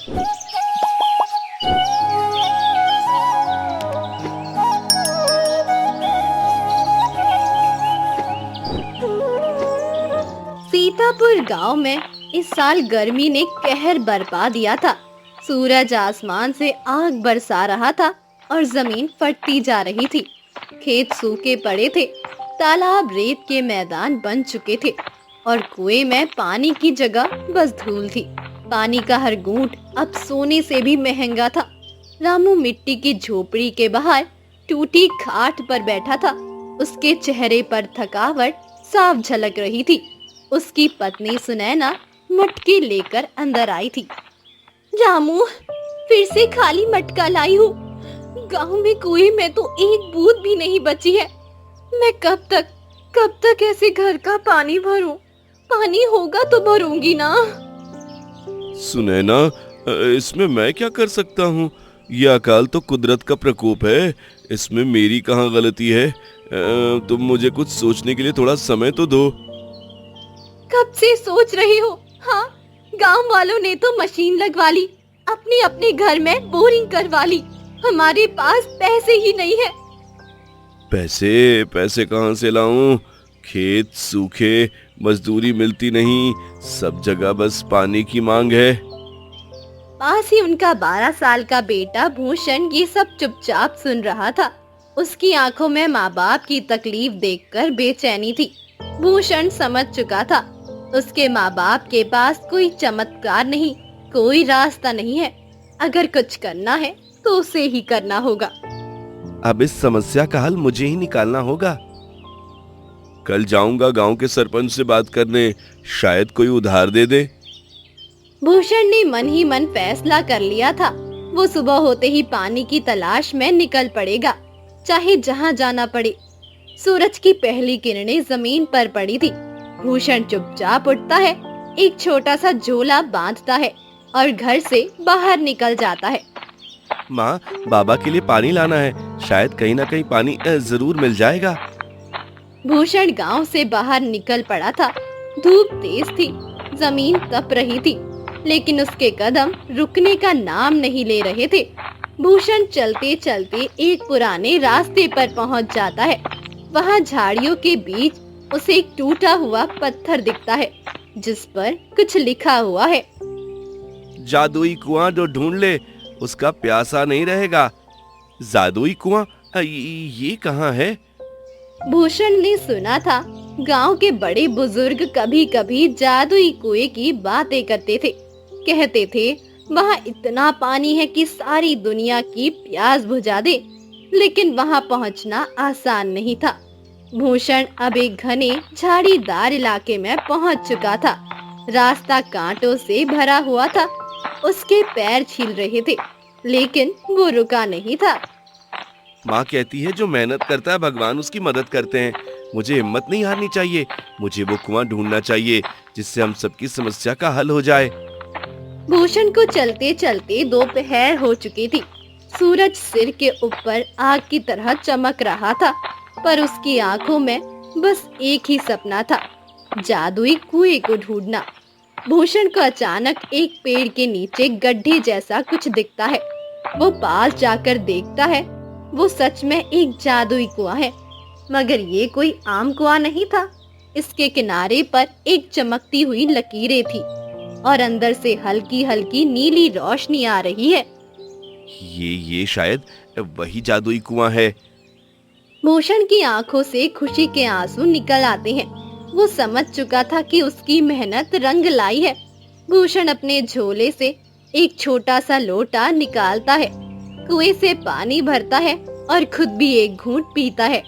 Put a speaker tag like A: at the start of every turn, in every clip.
A: सीतापुर गांव में इस साल गर्मी ने कहर बरपा दिया था। सूरज आसमान से आग बरसा रहा था और जमीन फटती जा रही थी। खेत सूखे पड़े थे, तालाब रेत के मैदान बन चुके थे और कुएं में पानी की जगह बस धूल थी। पानी का हर घूंट अब सोने से भी महंगा था। रामू मिट्टी की झोपड़ी के बाहर टूटी खाट पर बैठा था। उसके चेहरे पर थकावट साफ झलक रही थी। उसकी पत्नी सुनैना मटके लेकर अंदर आई थी। रामू, फिर से खाली मटका लाई हूँ। गांव में कुएं में तो एक बूंद भी नहीं बची है। मैं कब तक ऐसे घर का पानी भरूं? पानी होगा तो भरूंगी ना।
B: सुनैना, इसमें मैं क्या कर सकता हूँ? यह अकाल तो कुदरत का प्रकोप है, इसमें मेरी कहाँ गलती है? तुम मुझे कुछ सोचने के लिए थोड़ा समय तो दो।
A: कब से सोच रही हो? हाँ, गांव वालों ने तो मशीन लगवा ली, अपने अपने घर में बोरिंग करवा ली। हमारे पास पैसे ही नहीं है।
B: पैसे कहाँ से लाऊं? खेत सूखे, मजदूरी मिलती नहीं, सब जगह बस पानी की मांग है।
A: पास ही उनका 12 साल का बेटा भूषण ये सब चुपचाप सुन रहा था। उसकी आंखों में माँ बाप की तकलीफ देखकर बेचैनी थी। भूषण समझ चुका था, उसके माँ बाप के पास कोई चमत्कार नहीं, कोई रास्ता नहीं है। अगर कुछ करना है तो उसे ही करना होगा।
B: अब इस समस्या का हल मुझे ही निकालना होगा। कल जाऊंगा गांव के सरपंच से बात करने, शायद कोई उधार दे दे।
A: भूषण ने मन ही मन फैसला कर लिया था। वो सुबह होते ही पानी की तलाश में निकल पड़ेगा, चाहे जहाँ जाना पड़े। सूरज की पहली किरणें जमीन पर पड़ी थी। भूषण चुपचाप उठता है, एक छोटा सा झोला बांधता है और घर से बाहर निकल जाता है।
B: माँ, बाबा के लिए पानी लाना है, शायद कहीं ना कहीं पानी जरूर मिल जाएगा।
A: भूषण गांव से बाहर निकल पड़ा था। धूप तेज थी, जमीन तप रही थी, लेकिन उसके कदम रुकने का नाम नहीं ले रहे थे। भूषण चलते चलते एक पुराने रास्ते पर पहुंच जाता है। वहां झाड़ियों के बीच उसे एक टूटा हुआ पत्थर दिखता है, जिस पर कुछ लिखा हुआ है।
B: जादुई कुआं जो ढूंढ ले, उसका प्यासा नहीं रहेगा। जादुई कुआं, ये कहाँ है?
A: भूषण ने सुना था, गांव के बड़े बुजुर्ग कभी कभी जादुई कुएं की बातें करते थे। कहते थे वहाँ इतना पानी है कि सारी दुनिया की प्यास बुझा दे, लेकिन वहाँ पहुँचना आसान नहीं था। भूषण अब एक घने झाड़ीदार इलाके में पहुँच चुका था। रास्ता कांटों से भरा हुआ था, उसके पैर छिल रहे थे, लेकिन वो रुका नहीं था।
B: माँ कहती है जो मेहनत करता है भगवान उसकी मदद करते हैं। मुझे हिम्मत नहीं हारनी चाहिए, मुझे वो कुआं ढूंढना चाहिए जिससे हम सबकी समस्या का हल हो जाए।
A: भूषण को चलते चलते दोपहर हो चुकी थी। सूरज सिर के ऊपर आग की तरह चमक रहा था, पर उसकी आंखों में बस एक ही सपना था, जादुई कुएं को ढूंढना। भूषण को अचानक एक पेड़ के नीचे गड्ढे जैसा कुछ दिखता है। वो पास जाकर देखता है, वो सच में एक जादुई कुआं है, मगर ये कोई आम कुआं नहीं था। इसके किनारे पर एक चमकती हुई लकीरें थी और अंदर से हल्की हल्की नीली रोशनी आ रही है।
B: ये शायद वही जादुई कुआं है।
A: भूषण की आंखों से खुशी के आंसू निकल आते हैं। वो समझ चुका था कि उसकी मेहनत रंग लाई है। भूषण अपने झोले से एक छोटा सा लोटा निकालता है, कुएं से पानी भरता है और खुद भी एक घूंट पीता है।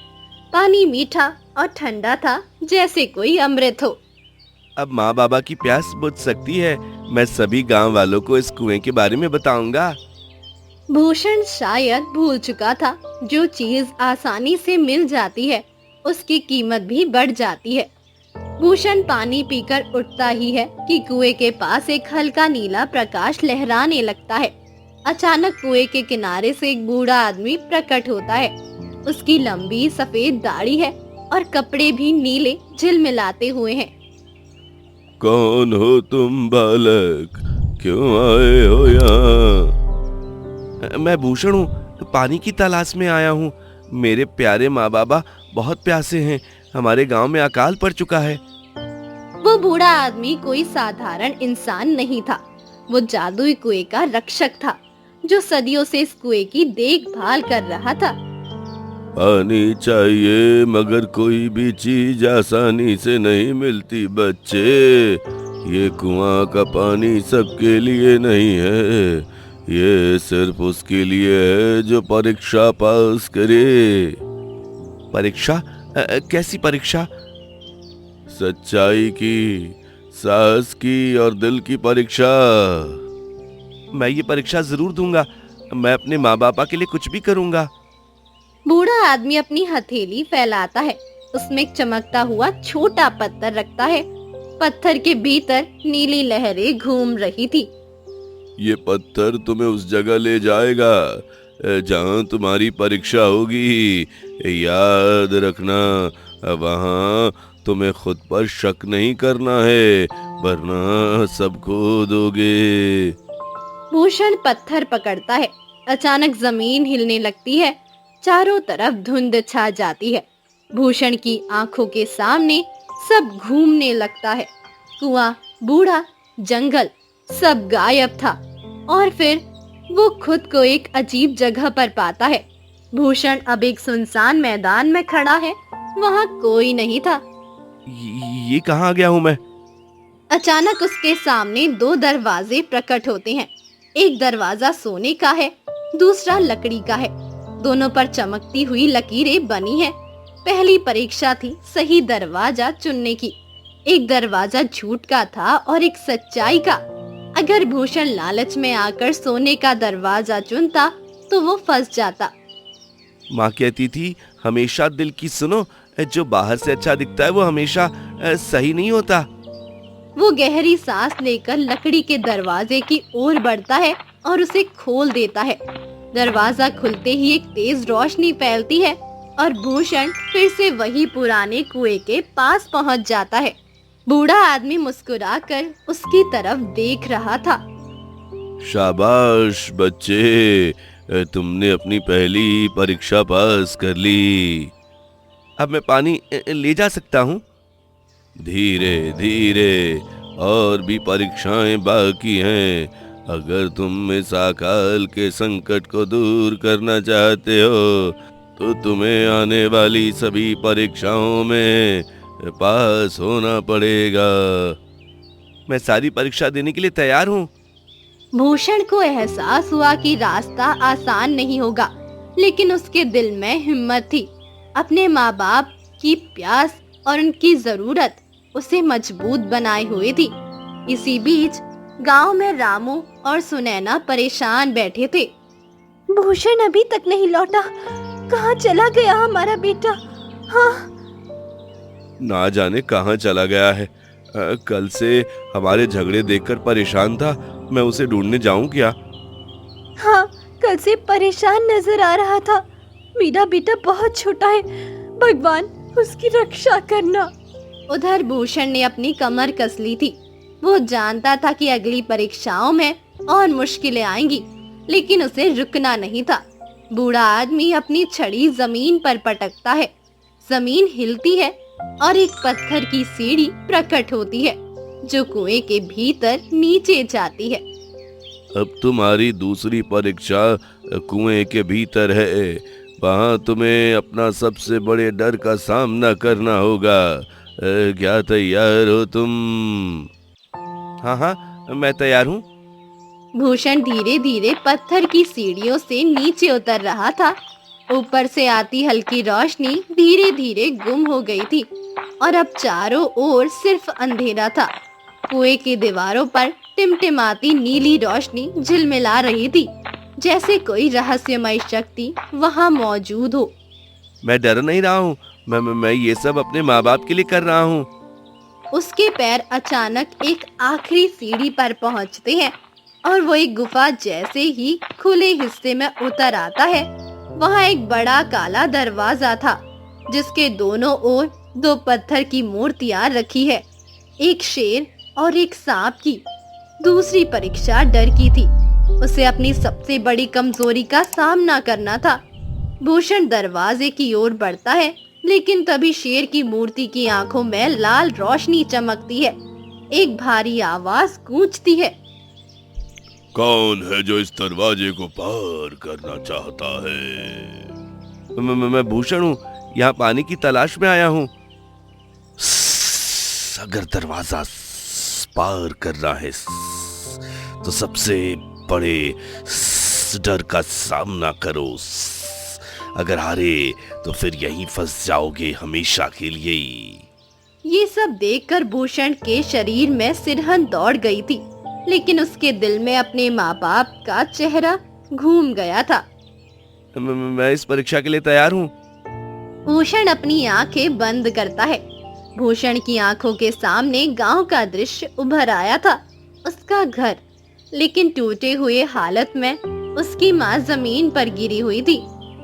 A: पानी मीठा और ठंडा था, जैसे कोई अमृत हो।
B: अब माँ बाबा की प्यास बुझ सकती है। मैं सभी गांव वालों को इस कुएं के बारे में बताऊंगा।
A: भूषण शायद भूल चुका था, जो चीज आसानी से मिल जाती है उसकी कीमत भी बढ़ जाती है। भूषण पानी पीकर उठता ही है कि कुएं के पास एक हल्का नीला प्रकाश लहराने लगता है। अचानक कुएं के किनारे से एक बूढ़ा आदमी प्रकट होता है। उसकी लंबी सफेद दाढ़ी है और कपड़े भी नीले झिलमिलाते हुए हैं।
B: कौन हो तुम बालक? क्यों आए हो यहाँ? मैं भूषण हूँ, पानी की तलाश में आया हूँ। मेरे प्यारे माँ बाबा बहुत प्यासे हैं। हमारे गांव में अकाल पड़ चुका है।
A: वो बूढ़ा आदमी कोई साधारण इंसान नहीं था। वो जादुई कुएं का रक्षक था, जो सदियों से इस कुएं की देखभाल कर रहा था।
B: पानी चाहिए, मगर कोई भी चीज आसानी से नहीं मिलती बच्चे। ये कुआं का पानी सबके लिए नहीं है। ये सिर्फ उसके लिए है जो परीक्षा पास करे। परीक्षा? कैसी परीक्षा? सच्चाई की, साहस की और दिल की परीक्षा। मैं ये परीक्षा जरूर दूंगा। मैं अपने माँ बापा के लिए कुछ भी करूंगा।
A: बूढ़ा आदमी अपनी हथेली फैलाता है। उसमें एक चमकता हुआ छोटा पत्थर रखता है। पत्थर के भीतर नीली लहरें घूम रही थी।
B: ये पत्थर तुम्हें उस जगह ले जाएगा जहाँ तुम्हारी परीक्षा होगी। याद रखना, वहाँ तुम्हें खुद पर शक नहीं करना है, वरना सब खो दोगे।
A: भूषण पत्थर पकड़ता है। अचानक जमीन हिलने लगती है। चारों तरफ धुंध छा जाती है। भूषण की आंखों के सामने सब घूमने लगता है। कुआं, बूढ़ा, जंगल, सब गायब था। और फिर वो खुद को एक अजीब जगह पर पाता है। भूषण अब एक सुनसान मैदान में खड़ा है। वहाँ कोई नहीं था।
B: ये कहाँ आ गया हूँ मैं?
A: अचानक उसके सामने दो दरवाजे प्रकट होते हैं। एक दरवाजा सोने का है, दूसरा लकड़ी का है। दोनों पर चमकती हुई लकीरें बनी हैं। पहली परीक्षा थी सही दरवाजा चुनने की। एक दरवाजा झूठ का था और एक सच्चाई का। अगर भूषण लालच में आकर सोने का दरवाजा चुनता तो वो फंस जाता।
B: माँ कहती थी, हमेशा दिल की सुनो। जो बाहर से अच्छा दिखता है वो हमेशा सही नहीं होता।
A: वो गहरी सांस लेकर लकड़ी के दरवाजे की ओर बढ़ता है और उसे खोल देता है। दरवाजा खुलते ही एक तेज रोशनी फैलती है और भूषण फिर से वही पुराने कुएं के पास पहुंच जाता है। बूढ़ा आदमी मुस्कुराकर उसकी तरफ देख रहा था।
B: शाबाश बच्चे, तुमने अपनी पहली परीक्षा पास कर ली। अब मैं पानी ले जा सकता हूँ? धीरे धीरे, और भी परीक्षाएं बाकी हैं। अगर तुम इस अकाल के संकट को दूर करना चाहते हो तो तुम्हें आने वाली सभी परीक्षाओं में पास होना पड़ेगा। मैं सारी परीक्षा देने के लिए तैयार हूँ।
A: भूषण को एहसास हुआ कि रास्ता आसान नहीं होगा, लेकिन उसके दिल में हिम्मत थी। अपने माँ बाप की प्यास और उनकी जरूरत उसे मजबूत बनाए हुए थी। इसी बीच गांव में रामू और सुनैना परेशान बैठे थे। भूषण अभी तक नहीं लौटा। कहाँ चला गया हमारा बेटा? हाँ,
B: ना जाने कहाँ चला गया है। कल से हमारे झगड़े देखकर परेशान था। मैं उसे ढूंढने जाऊं क्या?
A: हाँ, कल से परेशान नजर आ रहा था। मेरा बेटा बहुत छोटा है। भगवान, उसकी रक्षा करना। उधर भूषण ने अपनी कमर कस ली थी। वो जानता था कि अगली परीक्षाओं में और मुश्किलें आएंगी, लेकिन उसे रुकना नहीं था। बूढ़ा आदमी अपनी छड़ी जमीन पर पटकता है। जमीन हिलती है और एक पत्थर की सीढ़ी प्रकट होती है, जो कुएं के भीतर नीचे जाती है।
B: अब तुम्हारी दूसरी परीक्षा कुएं के भीतर है। वहाँ तुम्हें अपना सबसे बड़े डर का सामना करना होगा। क्या तैयार हो तुम? हाँ हाँ, मैं तैयार हूँ।
A: भूषण धीरे धीरे पत्थर की सीढ़ियों से नीचे उतर रहा था। ऊपर से आती हल्की रोशनी धीरे धीरे गुम हो गई थी और अब चारों ओर सिर्फ अंधेरा था। कुएं की दीवारों पर टिमटिमाती नीली रोशनी झिलमिला रही थी, जैसे कोई रहस्यमय शक्ति वहां मौजूद हो।
B: मैं डर नहीं रहा हूँ। मैं ये सब अपने माँ बाप के लिए कर रहा हूँ।
A: उसके पैर अचानक एक आखिरी सीढ़ी पर पहुंचते हैं और वो एक गुफा जैसे ही खुले हिस्से में उतर आता है। वहाँ एक बड़ा काला दरवाजा था, जिसके दोनों ओर दो पत्थर की मूर्तियां रखी है, एक शेर और एक सांप की। दूसरी परीक्षा डर की थी। उसे अपनी सबसे बड़ी कमजोरी का सामना करना था। भूषण दरवाजे की ओर बढ़ता है, लेकिन तभी शेर की मूर्ति की आंखों में लाल रोशनी चमकती है। एक भारी आवाज गूंजती है।
B: कौन है जो इस दरवाजे को पार करना चाहता है? मैं भूषण हूँ, यहाँ पानी की तलाश में आया हूँ। अगर दरवाजा पार करना है तो सबसे बड़े डर का सामना करो। अगर हारे तो फिर यहीं फंस जाओगे हमेशा के लिए।
A: ये सब देखकर भूषण के शरीर में सिरहन दौड़ गई थी, लेकिन उसके दिल में अपने माँ बाप का चेहरा घूम गया था।
B: मैं इस परीक्षा के लिए तैयार हूँ।
A: भूषण अपनी आंखें बंद करता है। भूषण की आंखों के सामने गांव का दृश्य उभर आया था। उसका घर, लेकिन टूटे हुए हालत में। उसकी माँ जमीन पर गिरी हुई थी,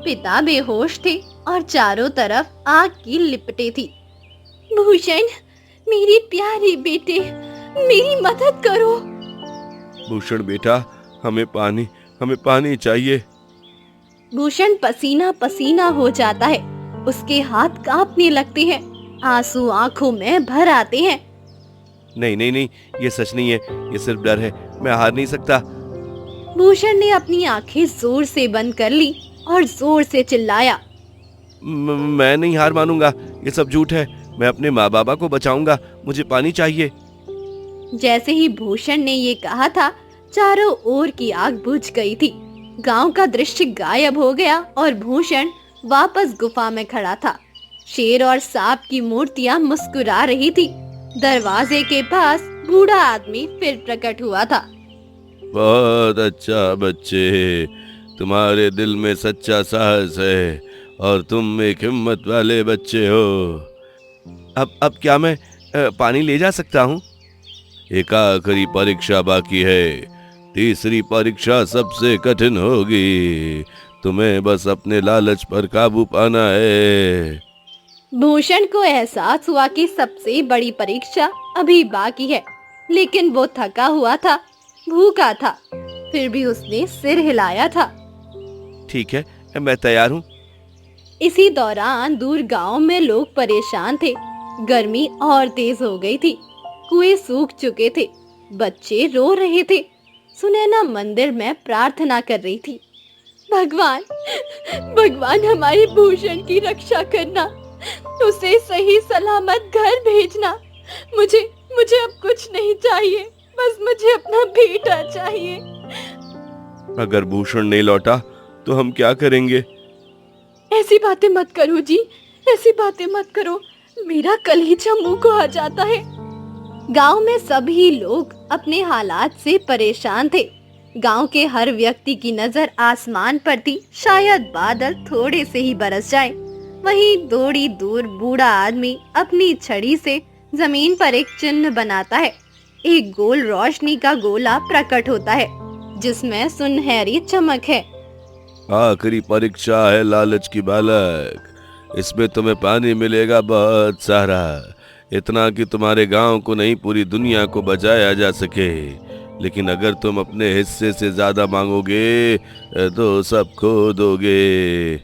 A: पिता बेहोश थे और चारों तरफ आग की लिपटें थी। भूषण, मेरे प्यारे बेटे, मेरी मदद करो।
B: भूषण बेटा, हमें पानी चाहिए।
A: भूषण पसीना पसीना हो जाता है। उसके हाथ कांपने लगते हैं, आंसू आंखों में भर आते हैं।
B: नहीं नहीं नहीं, ये सच नहीं है, ये सिर्फ डर है। मैं हार नहीं सकता।
A: भूषण ने अपनी आंखें जोर से बंद कर ली और जोर से चिल्लाया।
B: मैं नहीं हार मानूंगा, ये सब झूठ है। मैं अपने माँ बाबा को बचाऊंगा, मुझे पानी चाहिए।
A: जैसे ही भूषण ने ये कहा था, चारों ओर की आग बुझ गई थी। गांव का दृश्य गायब हो गया और भूषण वापस गुफा में खड़ा था। शेर और सांप की मूर्तियां मुस्कुरा रही थी। दरवाजे के पास बूढ़ा आदमी फिर प्रकट हुआ था।
B: बहुत अच्छा बच्चे, तुम्हारे दिल में सच्चा साहस है और तुम एक हिम्मत वाले बच्चे हो। अब क्या मैं पानी ले जा सकता हूँ? एक आखिरी परीक्षा बाकी है, तीसरी परीक्षा सबसे कठिन होगी। तुम्हें बस अपने लालच पर काबू पाना है।
A: भूषण को एहसास हुआ कि सबसे बड़ी परीक्षा अभी बाकी है, लेकिन वो थका हुआ था, भूखा था, फिर भी उसने सिर हिलाया था।
B: ठीक है, मैं तैयार हूँ।
A: इसी दौरान दूर गांव में लोग परेशान थे। गर्मी और तेज हो गई थी, कुएं सूख चुके थे, बच्चे रो रहे थे। सुनैना मंदिर में प्रार्थना कर रही थी। भगवान, भगवान हमारे भूषण की रक्षा करना, उसे सही सलामत घर भेजना। मुझे मुझे अब कुछ नहीं चाहिए, बस मुझे अपना बेटा चाहिए।
B: अगर भूषण नहीं लौटा तो हम क्या करेंगे?
A: ऐसी बातें मत करो जी, ऐसी बातें मत करो, मेरा कलेजा मुंह को आ जाता है। गांव में सभी लोग अपने हालात से परेशान थे। गांव के हर व्यक्ति की नजर आसमान पर थी, शायद बादल थोड़े से ही बरस जाए। वहीं थोड़ी दूर बूढ़ा आदमी अपनी छड़ी से जमीन पर एक चिन्ह बनाता है। एक गोल रोशनी का गोला प्रकट होता है, जिसमें सुनहरी चमक है।
B: आखिरी परीक्षा है लालच की बालक, इसमें तुम्हें पानी मिलेगा बहुत सारा, इतना कि तुम्हारे गांव को नहीं पूरी दुनिया को बचाया जा सके। लेकिन अगर तुम अपने हिस्से से ज्यादा मांगोगे तो सब खो दोगे।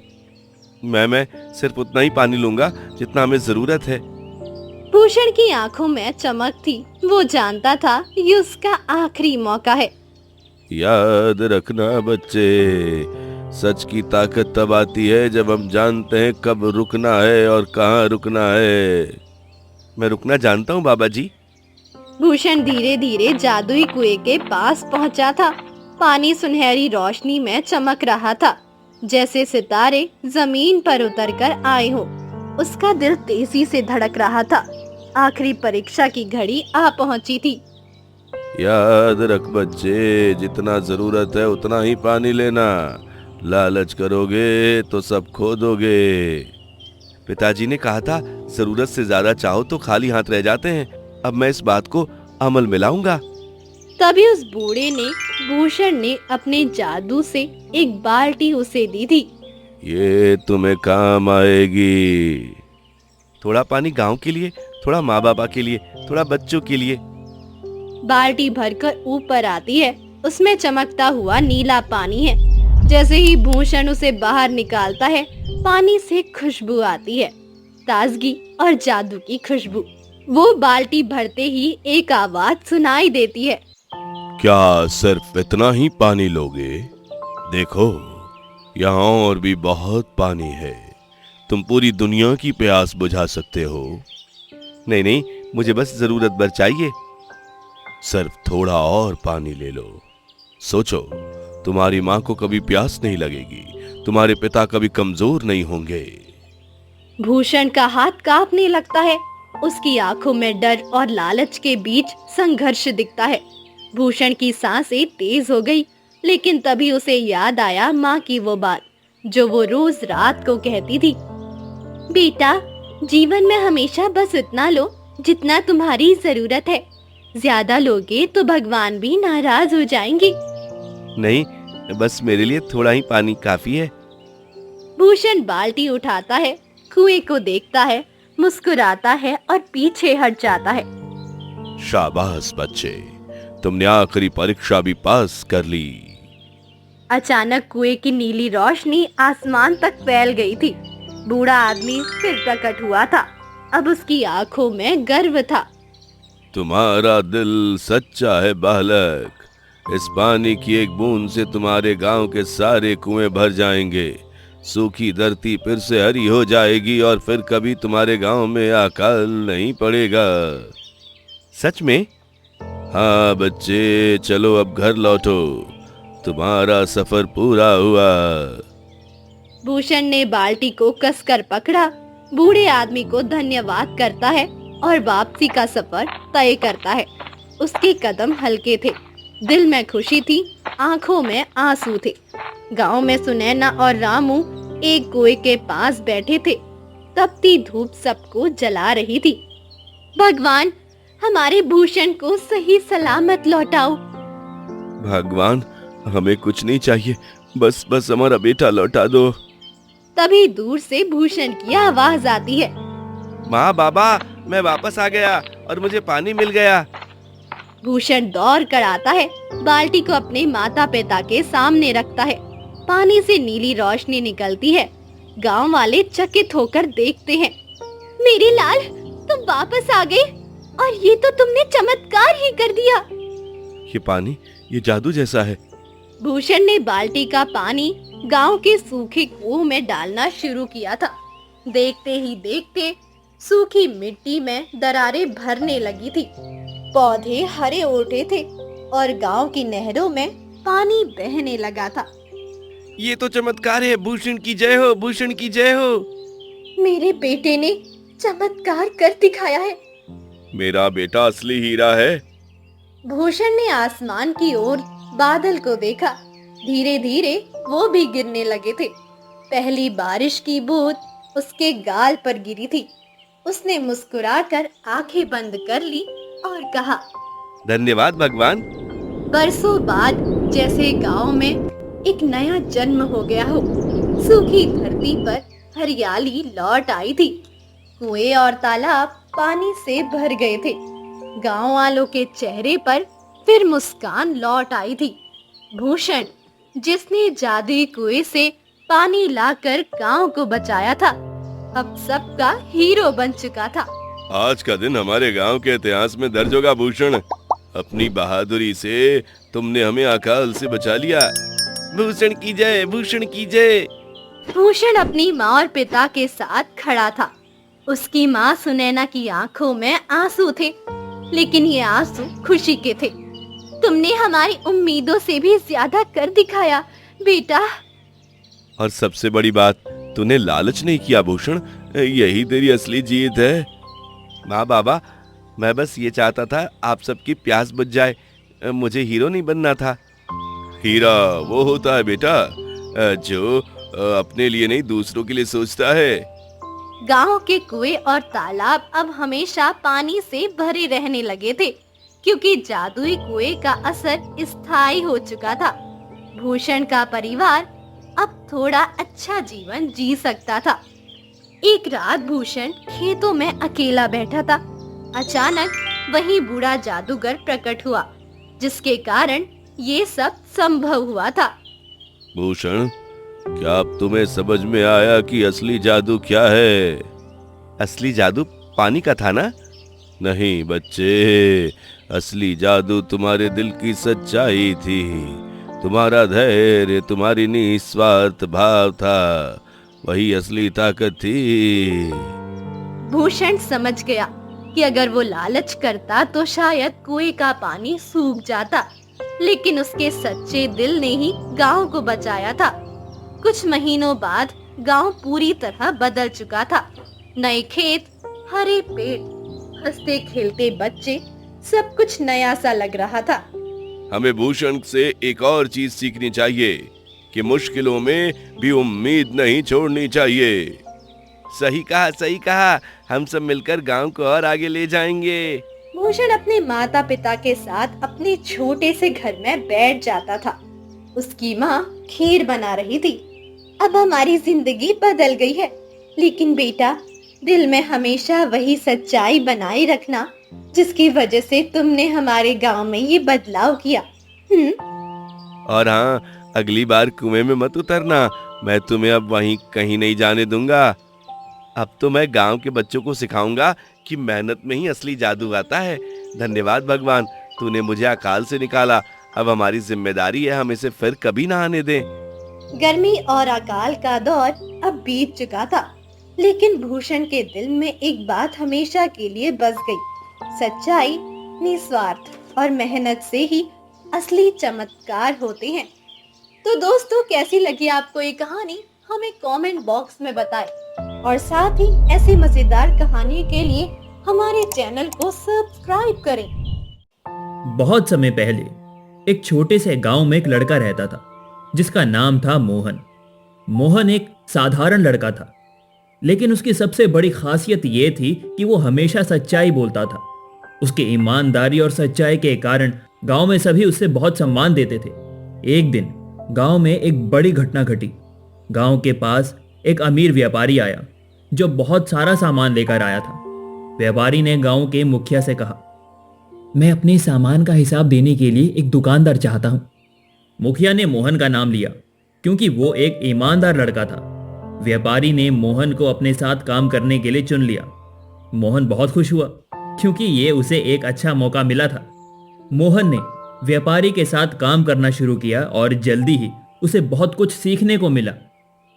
B: मैं सिर्फ उतना ही पानी लूंगा जितना हमें जरूरत है।
A: भूषण की आंखों में चमक थी। वो जानता था ये उसका आखिरी मौका है।
B: याद रखना बच्चे, सच की ताकत तब आती है जब हम जानते हैं कब रुकना है और कहाँ रुकना है। मैं रुकना जानता हूँ बाबा जी।
A: भूषण धीरे धीरे जादुई कुएं के पास पहुंचा था। पानी सुनहरी रोशनी में चमक रहा था, जैसे सितारे जमीन पर उतरकर आए हो। उसका दिल तेजी से धड़क रहा था। आखिरी परीक्षा की घड़ी आ पहुंची थी।
B: याद रख बच्चे, जितना जरूरत है उतना ही पानी लेना, लालच करोगे तो सब खो दोगे। पिताजी ने कहा था जरूरत से ज्यादा चाहो तो खाली हाथ रह जाते हैं। अब मैं इस बात को अमल में लाऊंगा।
A: तभी उस बूढ़े ने भूषण ने अपने जादू से एक बाल्टी उसे दी थी।
B: ये तुम्हें काम आएगी। थोड़ा पानी गांव के लिए, थोड़ा माँ बाबा के लिए, थोड़ा बच्चों के लिए।
A: बाल्टी भरकर ऊपर आती है। उसमें चमकता हुआ नीला पानी है। जैसे ही भूषण उसे बाहर निकालता है, पानी से खुशबू आती है, ताजगी और जादू की खुशबू। वो बाल्टी भरते ही एक आवाज सुनाई देती है।
B: क्या सिर्फ इतना ही पानी लोगे? देखो, यहाँ और भी बहुत पानी है। तुम पूरी दुनिया की प्यास बुझा सकते हो। नहीं नहीं, मुझे बस जरूरत भर चाहिए। सिर्फ थोड़ा और पानी ले लो। सोचो, तुम्हारी माँ को कभी प्यास नहीं लगेगी, तुम्हारे पिता कभी कमजोर नहीं होंगे।
A: भूषण का हाथ कांपने लगता है। उसकी आंखों में डर और लालच के बीच संघर्ष दिखता है। भूषण की सांसें तेज हो गई, लेकिन तभी उसे याद आया माँ की वो बात जो वो रोज रात को कहती थी। बेटा, जीवन में हमेशा बस इतना लो जितना तुम्हारी जरूरत है। ज्यादा लोगे तो भगवान भी नाराज हो जाएंगे।
B: नहीं, बस मेरे लिए थोड़ा ही पानी काफी है।
A: भूषण बाल्टी उठाता है, कुएं को देखता है, मुस्कुराता है और पीछे हट जाता है।
B: शाबाश बच्चे, तुमने आखिरी परीक्षा भी पास कर ली।
A: अचानक कुएं की नीली रोशनी आसमान तक फैल गई थी। बूढ़ा आदमी फिर प्रकट हुआ था। अब उसकी आंखों में गर्व था।
B: तुम्हारा दिल सच्चा है बालक। इस पानी की एक बूंद से तुम्हारे गांव के सारे कुएं भर जाएंगे। सूखी धरती फिर से हरी हो जाएगी और फिर कभी तुम्हारे गांव में अकाल नहीं पड़ेगा। सच में? हाँ बच्चे, चलो अब घर लौटो। तुम्हारा सफर पूरा हुआ।
A: भूषण ने बाल्टी को कसकर पकड़ा, बूढ़े आदमी को धन्यवाद करता है और वापसी का सफर तय करता है। उसके कदम हल्के थे, दिल में खुशी थी, आंखों में आंसू थे। गांव में सुनैना और रामू एक कुएं के पास बैठे थे। तपती धूप सबको जला रही थी। भगवान, हमारे भूषण को सही सलामत लौटाओ।
B: भगवान, हमें कुछ नहीं चाहिए, बस हमारा बेटा लौटा दो।
A: तभी दूर से भूषण की आवाज आती है।
B: माँ, बाबा, मैं वापस आ गया और मुझे पानी मिल गया।
A: भूषण दौड़ कर आता है, बाल्टी को अपने माता पिता के सामने रखता है। पानी से नीली रोशनी निकलती है। गांव वाले चकित होकर देखते हैं। मेरे लाल, तुम वापस आ गए और ये तो तुमने चमत्कार ही कर दिया।
B: ये पानी, ये जादू जैसा है।
A: भूषण ने बाल्टी का पानी गांव के सूखे कुओं में डालना शुरू किया था। देखते ही देखते सूखी मिट्टी में दरारें भरने लगी थी। पौधे हरे उठे थे और गांव की नहरों में पानी बहने लगा था।
B: ये तो चमत्कार है। भूषण की जय हो, भूषण की जय हो।
A: मेरे बेटे ने चमत्कार कर दिखाया है।
B: मेरा बेटा असली हीरा है।
A: भूषण ने आसमान की ओर बादल को देखा। धीरे धीरे वो भी गिरने लगे थे। पहली बारिश की बूंद उसके गाल पर गिरी थी। उसने मुस्कुराकर आंखें बंद कर ली और कहा,
B: धन्यवाद भगवान।
A: बरसों बाद जैसे गांव में एक नया जन्म हो गया हो। सूखी धरती पर हरियाली लौट आई थी। कुएं और तालाब पानी से भर गए थे। गांव वालों के चेहरे पर फिर मुस्कान लौट आई थी। भूषण, जिसने जादुई कुएं से पानी लाकर गांव को बचाया था, अब सबका हीरो बन चुका था।
B: आज का दिन हमारे गांव के इतिहास में दर्ज होगा भूषण। अपनी बहादुरी से तुमने हमें अकाल से बचा लिया। भूषण की जय, भूषण की जय।
A: भूषण अपनी माँ और पिता के साथ खड़ा था। उसकी माँ सुनैना की आंखों में आंसू थे, लेकिन ये आंसू खुशी के थे। तुमने हमारी उम्मीदों से भी ज्यादा कर दिखाया बेटा।
B: और सबसे बड़ी बात, तूने लालच नहीं किया भूषण। यही तेरी असली जीत है। माँ, बाबा, मैं बस ये चाहता था आप सबकी प्यास बुझ जाए। मुझे हीरो नहीं बनना था। हीरा वो होता है बेटा जो अपने लिए नहीं, दूसरों के लिए सोचता है।
A: गांव के कुएं और तालाब अब हमेशा पानी से भरे रहने लगे थे, क्योंकि जादुई कुएं का असर स्थायी हो चुका था। भूषण का परिवार अब थोड़ा अच्छा जीवन जी सकता था। एक रात भूषण खेतों में अकेला बैठा था। अचानक वहीं बूढ़ा जादूगर प्रकट हुआ, जिसके कारण ये सब संभव हुआ था।
B: भूषण, क्या अब तुम्हें समझ में आया कि असली जादू क्या है? असली जादू पानी का था ना? नहीं बच्चे, असली जादू तुम्हारे दिल की सच्चाई थी, तुम्हारा धैर्य, तुम्हारी निस्वार्थ भाव था, वही असली ताकत थी।
A: भूषण समझ गया कि अगर वो लालच करता तो शायद कुएं का पानी सूख जाता, लेकिन उसके सच्चे दिल ने ही गांव को बचाया था। कुछ महीनों बाद गांव पूरी तरह बदल चुका था। नए खेत, हरे पेड़, हंसते खेलते बच्चे, सब कुछ नया सा लग रहा था।
B: हमें भूषण से एक और चीज सीखनी चाहिए कि मुश्किलों में भी उम्मीद नहीं छोड़नी चाहिए। सही कहा, सही कहा। हम सब मिलकर गांव को और आगे ले जाएंगे।
A: भूषण अपने माता पिता के साथ अपने छोटे से घर में बैठ जाता था। उसकी माँ खीर बना रही थी। अब हमारी जिंदगी बदल गई है, लेकिन बेटा, दिल में हमेशा वही सच्चाई बनाए रखना जिसकी वजह से तुमने हमारे गांव में ये बदलाव किया।
B: और हाँ, अगली बार कुएं में मत उतरना। मैं तुम्हें अब वहीं कहीं नहीं जाने दूंगा। अब तो मैं गांव के बच्चों को सिखाऊंगा कि मेहनत में ही असली जादू आता है। धन्यवाद भगवान, तूने मुझे अकाल से निकाला। अब हमारी जिम्मेदारी है हम इसे फिर कभी ना आने दें।
A: गर्मी और अकाल का दौर अब बीत चुका था, लेकिन भूषण के दिल में एक बात हमेशा के लिए बस गई। सच्चाई, निस्वार्थ और मेहनत से ही असली चमत्कार होते हैं। तो दोस्तों, कैसी लगी आपको ये कहानी? हमें कमेंट बॉक्स में बताएं और साथ ही ऐसी मजेदार कहानी के लिए हमारे चैनल को सब्सक्राइब करें।
C: बहुत समय पहले एक छोटे से गांव में एक लड़का रहता था जिसका नाम था मोहन। मोहन एक साधारण लड़का था, लेकिन उसकी सबसे बड़ी खासियत यह थी कि वो हमेशा सच्चाई बोलता था। उसकी ईमानदारी और सच्चाई के कारण गांव में सभी उससे बहुत सम्मान देते थे। एक दिन गांव में एक बड़ी घटना घटी। गांव के पास एक अमीर व्यापारी आया जो बहुत सारा सामान लेकर आया था। व्यापारी ने गांव के मुखिया से कहा, मैं अपने सामान का हिसाब देने के लिए एक दुकानदार चाहता हूं। मुखिया ने मोहन का नाम लिया क्योंकि वो एक ईमानदार लड़का था। व्यापारी ने मोहन को अपने साथ काम करने के लिए चुन लिया। मोहन बहुत खुश हुआ क्योंकि ये उसे एक अच्छा मौका मिला था। मोहन ने व्यापारी के साथ काम करना शुरू किया और जल्दी ही उसे बहुत कुछ सीखने को मिला।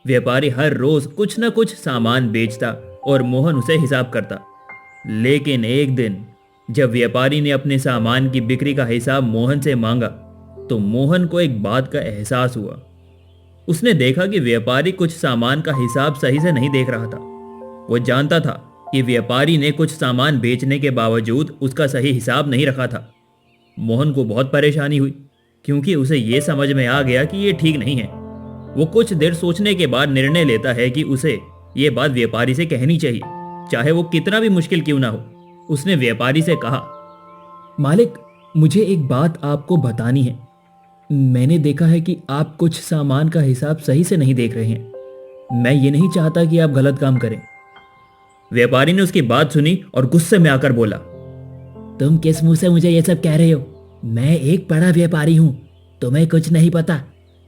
C: व्यापारी हर रोज कुछ न कुछ सामान बेचता और मोहन उसे हिसाब करता। लेकिन एक दिन जब व्यापारी ने अपने सामान की बिक्री का हिसाब मोहन से मांगा तो मोहन को एक बात का एहसास हुआ। उसने देखा कि व्यापारी कुछ सामान का हिसाब सही से नहीं देख रहा था। वो जानता था कि व्यापारी ने कुछ सामान बेचने के बावजूद उसका सही हिसाब नहीं रखा था। मोहन को बहुत परेशानी हुई क्योंकि उसे ये समझ में आ गया कि ये ठीक नहीं है। वो कुछ देर सोचने के बाद निर्णय लेता है कि उसे ये बात व्यापारी से कहनी चाहिए, चाहे वो कितना भी मुश्किल क्यों ना हो। उसने व्यापारी से कहा, मालिक, मुझे एक बात आपको बतानी है। मैंने देखा है कि आप कुछ सामान का हिसाब सही से नहीं देख रहे हैं। मैं ये नहीं चाहता कि आप गलत काम करें। व्यापारी ने उसकी बात सुनी और गुस्से में आकर बोला, तुम किस मुंह से मुझे ये सब कह रहे हो? मैं एक बड़ा व्यापारी हूं, तुम्हें कुछ नहीं पता।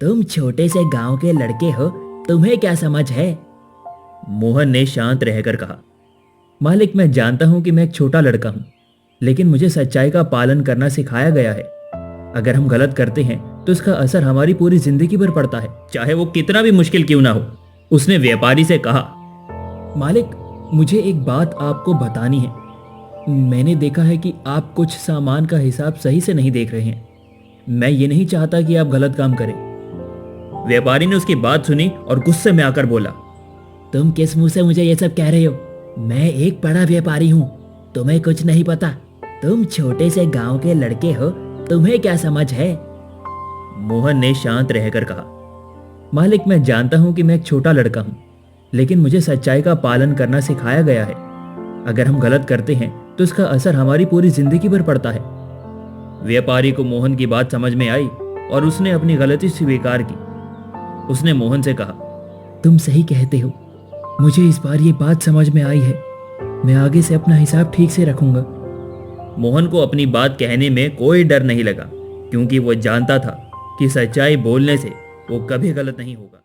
C: तुम छोटे से गांव के लड़के हो, तुम्हें क्या समझ है? मोहन ने शांत रहकर कहा, मालिक, मैं जानता हूं कि मैं एक छोटा लड़का हूं, लेकिन मुझे सच्चाई का पालन करना सिखाया गया है। अगर हम गलत करते हैं तो इसका असर हमारी पूरी जिंदगी भर पड़ता है, चाहे वो कितना भी मुश्किल क्यों ना हो। उसने व्यापारी से कहा, मालिक, मुझे एक बात आपको बतानी है। मैंने देखा है कि आप कुछ सामान का हिसाब सही से नहीं देख रहे हैं। मैं ये नहीं चाहता कि आप गलत काम करें। व्यापारी ने उसकी बात सुनी और गुस्से में आकर बोला, तुम किस मुंह से मुझे ये सब कह रहे हो? मैं एक बड़ा व्यापारी हूं, तुम्हें कुछ नहीं पता। तुम छोटे से गांव के लड़के हो, तुम्हें क्या समझ है? मोहन ने शांत रहकर कहा, मालिक, मैं जानता हूं कि मैं एक छोटा लड़का हूं, लेकिन मुझे सच्चाई का पालन करना सिखाया गया है। अगर हम गलत करते हैं तो इसका असर हमारी पूरी जिंदगी भर पड़ता है। व्यापारी को मोहन की बात समझ में आई और उसने अपनी गलती स्वीकार की। उसने मोहन से कहा, तुम सही कहते हो, मुझे इस बार ये बात समझ में आई है। मैं आगे से अपना हिसाब ठीक से रखूंगा। मोहन को अपनी बात कहने में कोई डर नहीं लगा, क्योंकि वो जानता था कि सच्चाई बोलने से वो कभी गलत नहीं होगा।